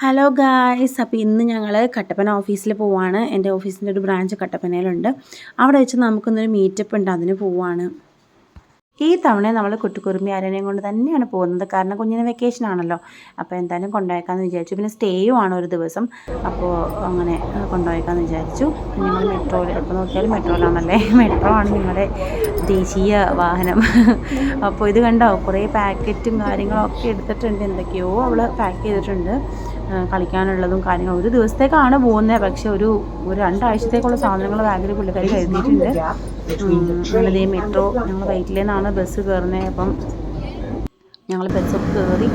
Hello guys, അപ്പോൾ ഇന്ന് ഞങ്ങൾ കട്ടപ്പന ഓഫീസിൽ പോവാണ്. എൻ്റെ ഓഫീസിൻ്റെ ഒരു ബ്രാഞ്ച് കട്ടപ്പനയിലുണ്ട്. അവിടെ വെച്ച് നമുക്കൊന്നൊരു മീറ്റപ്പ് ഉണ്ട്, അതിന് പോവാണ്. ഈ തവണ നമ്മൾ കുട്ടിക്കുറുമ്പി ആരനെയും കൊണ്ട് തന്നെയാണ് പോകുന്നത്. കാരണം കുഞ്ഞിന് വെക്കേഷൻ ആണല്ലോ, അപ്പോൾ എന്തായാലും കൊണ്ടുപോയേക്കാമെന്ന് വിചാരിച്ചു. പിന്നെ സ്റ്റേയും ആണ് ഒരു ദിവസം, അപ്പോൾ അങ്ങനെ കൊണ്ടുപോയേക്കാമെന്ന് വിചാരിച്ചു. ഞങ്ങൾ മെട്രോയിൽ, എപ്പോൾ നോക്കിയാലും മെട്രോയിലാണല്ലേ. മെട്രോ ആണ് ഞങ്ങളുടെ ദേശീയ വാഹനം. അപ്പോൾ ഇത് കണ്ടോ, കുറേ പാക്കറ്റും കാര്യങ്ങളും ഒക്കെ എടുത്തിട്ടുണ്ട്. എന്തൊക്കെയോ അവൾ പാക്ക് ചെയ്തിട്ടുണ്ട്, കളിക്കാനുള്ളതും കാര്യങ്ങളും. ഒരു ദിവസത്തേക്കാണ് പോകുന്നത്, പക്ഷെ ഒരു 2 ആഴ്ചത്തേക്കുള്ള സാധനങ്ങൾ ബാഗിൽ പുള്ളിക്കാരി കരുതിയിട്ടുണ്ട്. ഞങ്ങളിതേ മെട്രോ, ഞങ്ങൾ വൈറ്റിൽ നിന്നാണ് ബസ് കയറുന്നത്. അപ്പം ഞങ്ങൾ ബസ്സൊക്കെ കയറി.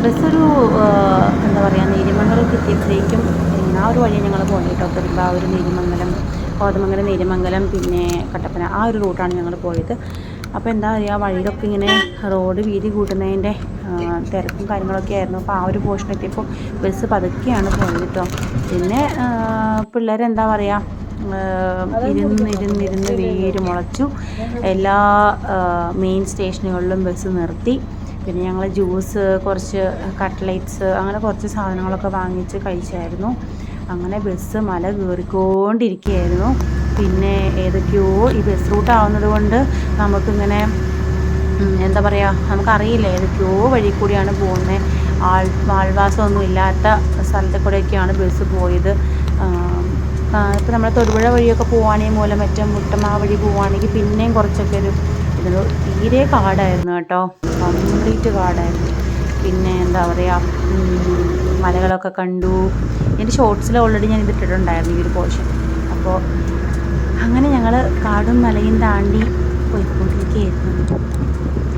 ബസ്സൊരു എന്താ പറയുക, നീലിമംഗലമൊക്കെ എത്തിയപ്പോഴേക്കും ആ ഒരു വഴി ഞങ്ങൾ പോയി കേട്ടോ. പെരുമ്പാവൂർ, നീലിമംഗലം, കോതമംഗലം, നീലിമംഗലം, പിന്നെ കട്ടപ്പന, ആ ഒരു റൂട്ടാണ് ഞങ്ങൾ പോയത്. അപ്പോൾ എന്താ പറയുക, വഴിയിലൊക്കെ ഇങ്ങനെ റോഡ് വീതി കൂട്ടുന്നതിൻ്റെ തിരക്കും കാര്യങ്ങളൊക്കെ ആയിരുന്നു. അപ്പോൾ ആ ഒരു പോർഷൻ എത്തിയപ്പോൾ ബസ് പതുക്കെയാണ് പോയത് കേട്ടോ. പിന്നെ പിള്ളേരെന്താ പറയുക, ഇരുന്ന് വേര് മുളച്ചു. എല്ലാ മെയിൻ സ്റ്റേഷനുകളിലും ബസ് നിർത്തി. പിന്നെ ഞങ്ങൾ ജ്യൂസ്, കുറച്ച് കട്ട്ലേറ്റ്സ്, അങ്ങനെ കുറച്ച് സാധനങ്ങളൊക്കെ വാങ്ങിച്ച് കഴിച്ചായിരുന്നു. അങ്ങനെ ബസ് മല കയറിക്കൊണ്ടിരിക്കുകയായിരുന്നു. പിന്നെ ഏതൊക്കെയോ ഈ ബസ് റൂട്ട് ആവുന്നത് കൊണ്ട് നമുക്കിങ്ങനെ എന്താ പറയുക, നമുക്കറിയില്ല ഏതൊക്കെയോ വഴി കൂടിയാണ് പോകുന്നത്. ആൾവാസമൊന്നും ഇല്ലാത്ത സ്ഥലത്തെ കൂടെയൊക്കെയാണ് ബസ് പോയത്. ഇപ്പോൾ നമ്മൾ തൊടുപുഴ വഴിയൊക്കെ പോവുകയാണെങ്കിൽ, മൂലമറ്റം, മുട്ടമ്മ വഴി പോവുകയാണെങ്കിൽ പിന്നെയും കുറച്ചൊക്കെ ഇതിന് തീരെ കാടായിരുന്നു കേട്ടോ, കംപ്ലീറ്റ് കാടായിരുന്നു. പിന്നെ എന്താ പറയുക, മലകളൊക്കെ കണ്ടു. എൻ്റെ ഷോർട്സിൽ ഓൾറെഡി ഞാൻ ഇതിട്ടിട്ടുണ്ടായിരുന്നു ഈ ഒരു പോർഷൻ. അപ്പോൾ അങ്ങനെ ഞങ്ങൾ കാടും മലയും താണ്ടി പോയിക്കൊണ്ടിരിക്കുകയായിരുന്നു.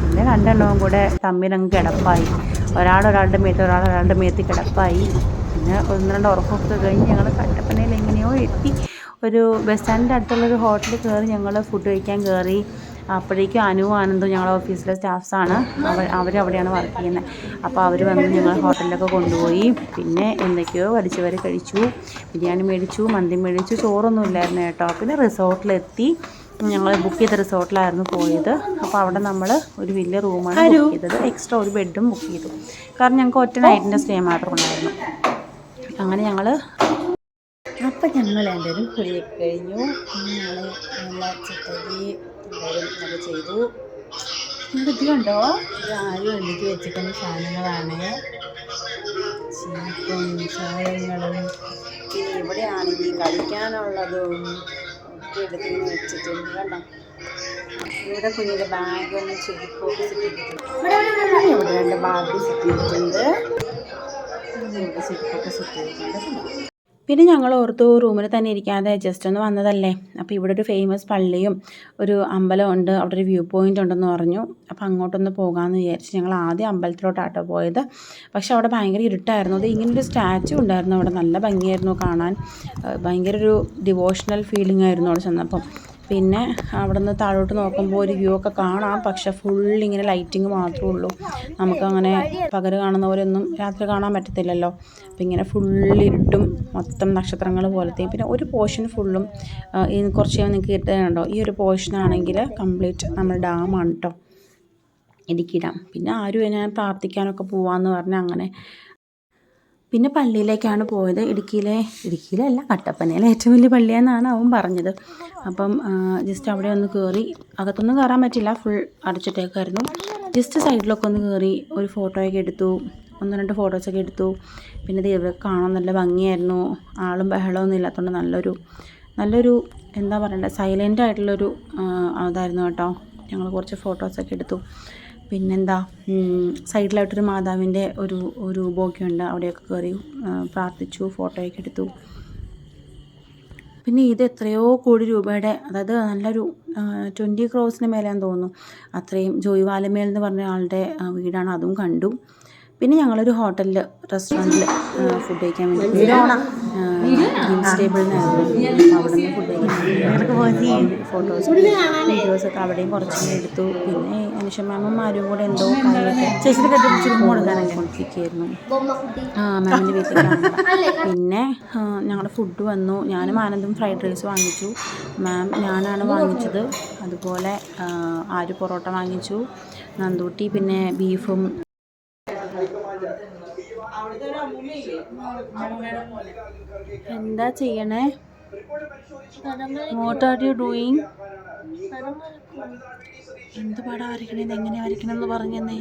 പിന്നെ 2 എണ്ണവും കൂടെ തമ്മിലങ്ങ് കിടപ്പായി. ഒരാളുടെ മേത്ത് കിടപ്പായി. പിന്നെ 1-2 ഉറക്കമൊക്കെ കഴിഞ്ഞ് ഞങ്ങൾ കട്ടപ്പനയിൽ എങ്ങനെയോ എത്തി. ഒരു ബസ് സ്റ്റാൻഡിൻ്റെ അടുത്തുള്ളൊരു ഹോട്ടലിൽ കയറി ഞങ്ങൾ ഫുഡ് കഴിക്കാൻ കയറി. അപ്പോഴേക്കും അനുവും ആനന്ദും ഞങ്ങളുടെ ഓഫീസിലെ സ്റ്റാഫ്സാണ്, അവരവിടെയാണ് വർക്ക് ചെയ്യുന്നത്. അപ്പോൾ അവർ വന്ന് ഞങ്ങൾ ഹോട്ടലിലൊക്കെ കൊണ്ടുപോയി. പിന്നെ എന്തൊക്കെയോ വലിച്ചു കഴിച്ചു. ബിരിയാണി മേടിച്ചു, മന്തി മേടിച്ചു, ചോറൊന്നും ഇല്ലായിരുന്നു കേട്ടോ. പിന്നെ റിസോർട്ടിലെത്തി. ഞങ്ങൾ ബുക്ക് ചെയ്ത റിസോർട്ടിലായിരുന്നു പോയത്. അപ്പോൾ അവിടെ നമ്മൾ ഒരു വലിയ റൂമാണ് ബുക്ക് ചെയ്തത്. എക്സ്ട്രാ ഒരു ബെഡും ബുക്ക് ചെയ്തു. കാരണം ഞങ്ങൾക്ക് ഒറ്റ നൈറ്റിൻ്റെ സ്റ്റേ മാത്രം ഉണ്ടായിരുന്നു. അങ്ങനെ അപ്പം ഞങ്ങൾ എല്ലാവരും കുളിയൊക്കെ കഴിഞ്ഞു. ഞങ്ങൾ നല്ല ചിട്ടകി എല്ലാവരും ചെയ്തു. ഇത് കണ്ടോ, ആരും എനിക്ക് വെച്ചിട്ടുള്ള സാധനങ്ങളാണ്. ചീപ്പും ചായങ്ങളും, പിന്നെ ഇവിടെയാണെങ്കിൽ കളിക്കാനുള്ളതും ഒക്കെ എടുത്ത് വെച്ചിട്ടുണ്ട്. കണ്ടോ, ഇവിടെ കുഞ്ഞിൻ്റെ ബാഗും ചെരുപ്പൊക്കെ സെറ്റ് ചെയ്തിട്ടുണ്ട്. ഇവിടെ 2 ബാഗ് സെറ്റ് ചെയ്തിട്ടുണ്ട്. ഇവിടെ ചെരുപ്പൊക്കെ സെറ്റ് ചെയ്തിട്ടുണ്ട്. പിന്നെ ഞങ്ങൾ ഓർത്തു റൂമിൽ തന്നെ ഇരിക്കാതെ ജസ്റ്റ് ഒന്ന് വന്നതല്ലേ, അപ്പോൾ ഇവിടെ ഒരു ഫേമസ് പള്ളിയും ഒരു അമ്പലമുണ്ട്, അവിടെ ഒരു വ്യൂ പോയിൻ്റ് ഉണ്ടെന്ന് പറഞ്ഞു. അപ്പോൾ അങ്ങോട്ടൊന്ന് പോകാമെന്ന് വിചാരിച്ചു. ഞങ്ങൾ ആദ്യം അമ്പലത്തിലോട്ടാട്ടോ പോയത്. പക്ഷെ അവിടെ ഭയങ്കര ഇരുട്ടായിരുന്നു. അത് ഇങ്ങനൊരു സ്റ്റാച്ചു ഉണ്ടായിരുന്നു അവിടെ, നല്ല ഭംഗിയായിരുന്നു കാണാൻ. ഭയങ്കര ഒരു ഡിവോഷണൽ ഫീലിംഗ് ആയിരുന്നു അവിടെ ചെന്നപ്പം. പിന്നെ അവിടെ നിന്ന് താഴോട്ട് നോക്കുമ്പോൾ ഒരു വ്യൂ ഒക്കെ കാണാം, പക്ഷെ ഫുള്ളിങ്ങനെ ലൈറ്റിങ് മാത്രമേ ഉള്ളൂ. നമുക്കങ്ങനെ പകൽ കാണുന്ന പോലെ ഒന്നും രാത്രി കാണാൻ പറ്റത്തില്ലല്ലോ. അപ്പം ഇങ്ങനെ ഫുള്ളിരുട്ടും മൊത്തം നക്ഷത്രങ്ങൾ പോലത്തെയും. പിന്നെ ഒരു പോർഷൻ ഫുള്ളും കുറച്ച് നിങ്ങൾക്ക് കിട്ടുന്നുണ്ടോ, ഈ ഒരു പോർഷനാണെങ്കിൽ കംപ്ലീറ്റ് നമ്മുടെ ഡാമാണ് കേട്ടോ, ഇടുക്കി ഡാം. പിന്നെ ആരും ഞാൻ പ്രാർത്ഥിക്കാനൊക്കെ പോവാമെന്ന് പറഞ്ഞ് അങ്ങനെ പിന്നെ പള്ളിയിലേക്കാണ് പോയത്. ഇടുക്കിയിലല്ല, കട്ടപ്പനയിലെ ഏറ്റവും വലിയ പള്ളിയെന്നാണ് അവൻ പറഞ്ഞത്. അപ്പം ജസ്റ്റ് അവിടെ ഒന്ന് കയറി. അകത്തൊന്നും കയറാൻ പറ്റില്ല, ഫുൾ അടച്ചിട്ടേക്കായിരുന്നു. ജസ്റ്റ് സൈഡിലൊക്കെ ഒന്ന് കയറി ഒരു ഫോട്ടോയൊക്കെ എടുത്തു, 1-2 ഫോട്ടോസൊക്കെ എടുത്തു. പിന്നെ ദൈവം കാണാൻ നല്ല ഭംഗിയായിരുന്നു. ആളും ബഹളമൊന്നും ഇല്ലാത്തതുകൊണ്ട് നല്ലൊരു എന്താ പറയണ്ടേ, സൈലൻ്റ് ആയിട്ടുള്ളൊരു അതായിരുന്നു കേട്ടോ. ഞങ്ങൾ കുറച്ച് ഫോട്ടോസൊക്കെ എടുത്തു. പിന്നെന്താ, സൈഡിലായിട്ടൊരു മാതാവിൻ്റെ ഒരു രൂപമൊക്കെ ഉണ്ട്, അവിടെയൊക്കെ കയറി പ്രാർത്ഥിച്ചു, ഫോട്ടോയൊക്കെ എടുത്തു. പിന്നെ ഇത് എത്രയോ കോടി രൂപയുടെ, അതായത് നല്ലൊരു 20 crores മേലെയാണെന്ന് തോന്നുന്നു, അത്രയും ജോയ് വാലമേൽ എന്ന് പറഞ്ഞ ആളുടെ വീടാണ്, അതും കണ്ടു. പിന്നെ ഞങ്ങളൊരു റെസ്റ്റോറൻറ്റിൽ ഫുഡ് കഴിക്കാൻ വേണ്ടി ഗ്രീൻസ് ടേബിളിനായിരുന്നു. അവിടെ നിന്ന് ഫുഡ് കഴിക്കാൻ വീഡിയോസൊക്കെ അവിടെയും കുറച്ചൊക്കെ എടുത്തു. പിന്നെ അനുഷ മാമുമാരും കൂടെ എന്തോ ചേച്ചിയുടെ കെട്ടിപ്പിടിച്ച് കൊടുക്കാനായിക്കൊണ്ടിരിക്കുകയായിരുന്നു മാമിൻ്റെ വീട്ടിലേക്കാണ്. പിന്നെ ഞങ്ങളുടെ ഫുഡ് വന്നു. ഞാനും ആനന്ദും ഫ്രൈഡ് റൈസ് വാങ്ങിച്ചു. ഞാനാണ് വാങ്ങിച്ചത്. അതുപോലെ ആര് പൊറോട്ട വാങ്ങിച്ചു, നന്ദൂട്ടി പിന്നെ ബീഫും എന്താ ചെയ്യണേ? What are you doing? എന്ത് പടം വരയ്ക്കണേന്ന് എങ്ങനെ വരയ്ക്കണമെന്ന് പറഞ്ഞെന്നേ.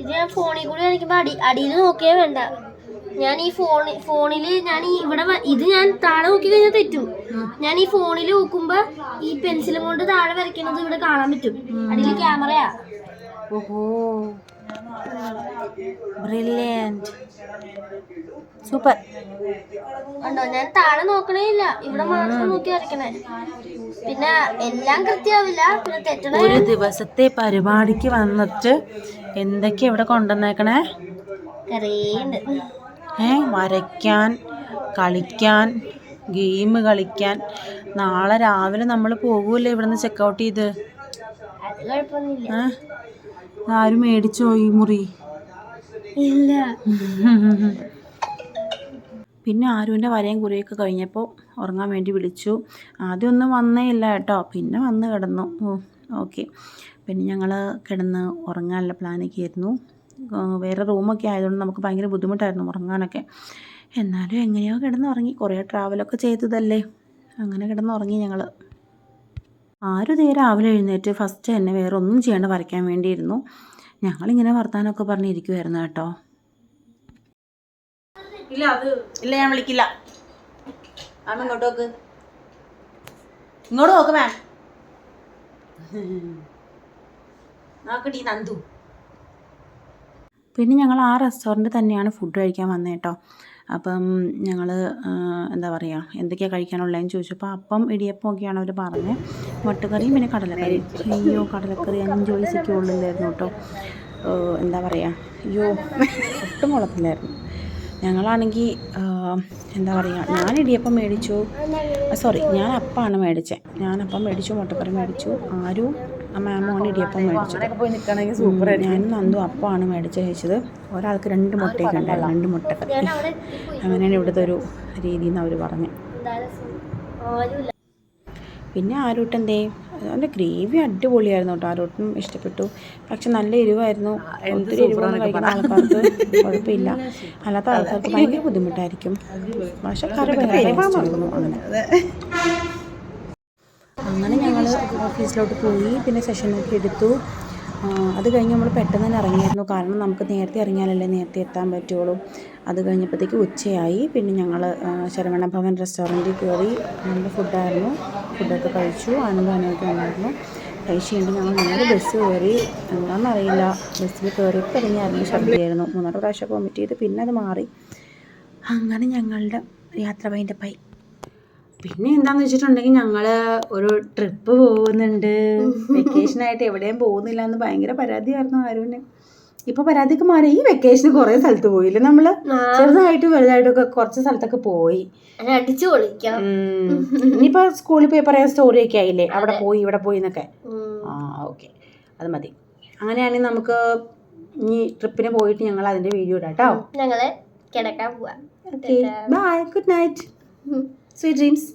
ഇത് ഞാൻ ഫോണിൽ കൂടി വരയ്ക്കുമ്പോ അടിയിൽ നോക്കിയേ വേണ്ട. ഞാൻ ഈ ഫോണില് ഞാൻ ഈ ഇവിടെ ഇത് ഞാൻ താഴെ നോക്കി കഴിഞ്ഞാൽ തെറ്റും. ഞാൻ ഈ ഫോണിൽ നോക്കുമ്പോ ഈ പെൻസിലും കൊണ്ട് താഴെ വരയ്ക്കണത് ഇവിടെ കാണാൻ പറ്റും. അടിയിൽ ക്യാമറയാ. ഓഹോ, ബ്രില്യന്റ്, സൂപ്പർ. ഉണ്ടോ, ഞാൻ താഴെ നോക്കണേ ഇല്ല, ഇവിടെ മാത്രം നോക്കി വരയ്ക്കണേ. പിന്നെ എല്ലാം കൃത്യമാവില്ല, പിന്നെ തെറ്റണ. ഒരു ദിവസത്തെ പരിപാടിക്ക് വന്നിട്ട് എന്തൊക്കെയാ ഇവിടെ കൊണ്ടുവന്നേക്കണേ? വരയ്ക്കാൻ, കളിക്കാൻ, ഗെയിം കളിക്കാൻ. നാളെ രാവിലെ നമ്മൾ പോകൂല്ലേ ഇവിടുന്ന് ചെക്കൗട്ട് ചെയ്ത്? ആരും മേടിച്ചോ ഈ മുറി? ഇല്ല. പിന്നെ ആരുവിൻ്റെ വരയും കുറിയൊക്കെ കഴിഞ്ഞപ്പോൾ ഉറങ്ങാൻ വേണ്ടി വിളിച്ചു. ആദ്യമൊന്നും വന്നേ ഇല്ല കേട്ടോ, പിന്നെ വന്ന് കിടന്നു. ഓക്കെ, പിന്നെ ഞങ്ങൾ കിടന്ന് ഉറങ്ങാനുള്ള പ്ലാനൊക്കെ ആയിരുന്നു. വേറെ റൂമൊക്കെ ആയതുകൊണ്ട് നമുക്ക് ഭയങ്കര ബുദ്ധിമുട്ടായിരുന്നു ഉറങ്ങാനൊക്കെ. എന്നാലും എങ്ങനെയോ കിടന്നുറങ്ങി. കുറേ ട്രാവലൊക്കെ ചെയ്തതല്ലേ, അങ്ങനെ കിടന്നുറങ്ങി ഞങ്ങൾ. ആരും തീരെ രാവിലെ എഴുന്നേറ്റ് ഫസ്റ്റ് തന്നെ വേറെ ഒന്നും ചെയ്യേണ്ട വരയ്ക്കാൻ വേണ്ടിയിരുന്നു. ഞങ്ങളിങ്ങനെ വർത്താനമൊക്കെ പറഞ്ഞിരിക്കുമായിരുന്നു കേട്ടോ. ഇല്ല ഞാൻ വിളിക്കില്ല. അമ്മ ഇങ്ങോട്ട് നോക്ക്, ഇങ്ങോട്ട് നോക്ക് മാം. നോക്കടി നന്ദു. പിന്നെ ഞങ്ങൾ ആ റെസ്റ്റോറൻറ്റ് തന്നെയാണ് ഫുഡ് കഴിക്കാൻ വന്നത് കേട്ടോ. അപ്പം ഞങ്ങൾ എന്താ പറയുക, എന്തൊക്കെയാണ് കഴിക്കാനുള്ളതെന്ന് ചോദിച്ചപ്പോൾ അപ്പം ഇടിയപ്പം ഒക്കെയാണ് അവർ പറഞ്ഞത്. മുട്ടക്കറിയും പിന്നെ കടലക്കറിയും. അയ്യോ, കടലക്കറി 5 പൈസയ്ക്ക് ഉള്ളില്ലായിരുന്നു കേട്ടോ. എന്താ പറയുക, അയ്യോ ഒട്ടും കുഴപ്പമില്ലായിരുന്നു. ഞങ്ങളാണെങ്കിൽ എന്താ പറയുക, ഞാൻ ഇടിയപ്പം മേടിച്ചു, ഞാൻ അപ്പമാണ് മേടിച്ചത്. ഞാനപ്പം മേടിച്ചു, മുട്ടക്കറി മേടിച്ചു. ആരും മാമോണ് ഇടിയപ്പം മേടിച്ചു. ഞാനും നന്ദു അപ്പമാണ് കഴിച്ചത്. ഒരാൾക്ക് 2 മുട്ടയൊക്കെ ഉണ്ടായിരുന്നു, 2 മുട്ടക്കറി. അങ്ങനെയാണ് ഇവിടുത്തെ ഒരു രീതി എന്ന് അവർ പറഞ്ഞു. പിന്നെ ആരൂട്ടൻ്റെ അതിൻ്റെ ഗ്രേവി അടിപൊളിയായിരുന്നു കേട്ടോ. ആരൂട്ടനും ഇഷ്ടപ്പെട്ടു. പക്ഷെ നല്ല എരിവായിരുന്നു. ഒത്തിരി എരിവൊന്നും കഴിക്കുന്ന ആൾക്കാർക്ക് കുഴപ്പമില്ല, അല്ലാത്ത ആൾക്കാർക്ക് ഭയങ്കര ബുദ്ധിമുട്ടായിരിക്കും. പക്ഷെ കറി ഭയങ്കര അങ്ങനെ ഞങ്ങൾ ഓഫീസിലോട്ട് പോയി. പിന്നെ സെഷനൊക്കെ എടുത്തു. അത് കഴിഞ്ഞ് നമ്മൾ പെട്ടെന്ന് തന്നെ ഇറങ്ങിയായിരുന്നു. കാരണം നമുക്ക് നേരത്തെ ഇറങ്ങിയാലല്ലേ നേരത്തെ എത്താൻ പറ്റുള്ളൂ. അത് കഴിഞ്ഞപ്പോഴത്തേക്ക് ഉച്ചയായി. പിന്നെ ഞങ്ങൾ ശരവണ ഭവൻ റെസ്റ്റോറൻറ്റിൽ കയറി. നല്ല ഫുഡായിരുന്നു. ഫുഡൊക്കെ കഴിച്ചു. ആനന്ദമൊക്കെ ഉണ്ടായിരുന്നു. കഴിച്ച് കഴിഞ്ഞ് ഞങ്ങൾ നേരെ ബസ് കയറി. എന്താണെന്നറിയില്ല, ബസ്സിൽ കയറിയപ്പോൾ ഇറങ്ങിയായിരുന്നു ഛർദിയായിരുന്നു. 3 പ്രാവശ്യം വോമിറ്റ് ചെയ്ത്, പിന്നെ അത് മാറി. അങ്ങനെ ഞങ്ങളുടെ യാത്ര വൈൻഡപ്പായി. പിന്നെ എന്താണെന്ന് വെച്ചിട്ടുണ്ടെങ്കിൽ ഞങ്ങൾ ഒരു ട്രിപ്പ് പോകുന്നുണ്ട്. വെക്കേഷനായിട്ട് എവിടെയും പോകുന്നില്ല എന്ന് ഭയങ്കര പരാതിയായിരുന്നു ആരുവിന്. ഇപ്പോൾ പരാതിയൊക്കെ മാറി. ഈ വെക്കേഷന് കുറേ സ്ഥലത്ത് പോയില്ലേ നമ്മൾ? ചെറുതായിട്ടും വലുതായിട്ടൊക്കെ കുറച്ച് സ്ഥലത്തൊക്കെ പോയി. അടിച്ചു പൊളിക്കാം. ഇനിയിപ്പോൾ സ്കൂളിൽ പോയി പറയാൻ സ്റ്റോറിയൊക്കെ ആയില്ലേ, അവിടെ പോയി ഇവിടെ പോയി എന്നൊക്കെ. ഓക്കെ, അത് മതി. അങ്ങനെയാണെങ്കിൽ നമുക്ക് ഇനി ട്രിപ്പിന് പോയിട്ട് ഞങ്ങൾ അതിൻ്റെ വീഡിയോ ഇടാം കേട്ടോ. ഞങ്ങൾ കിടക്കാൻ പോവാം. Okay, bye, good night, sweet dreams.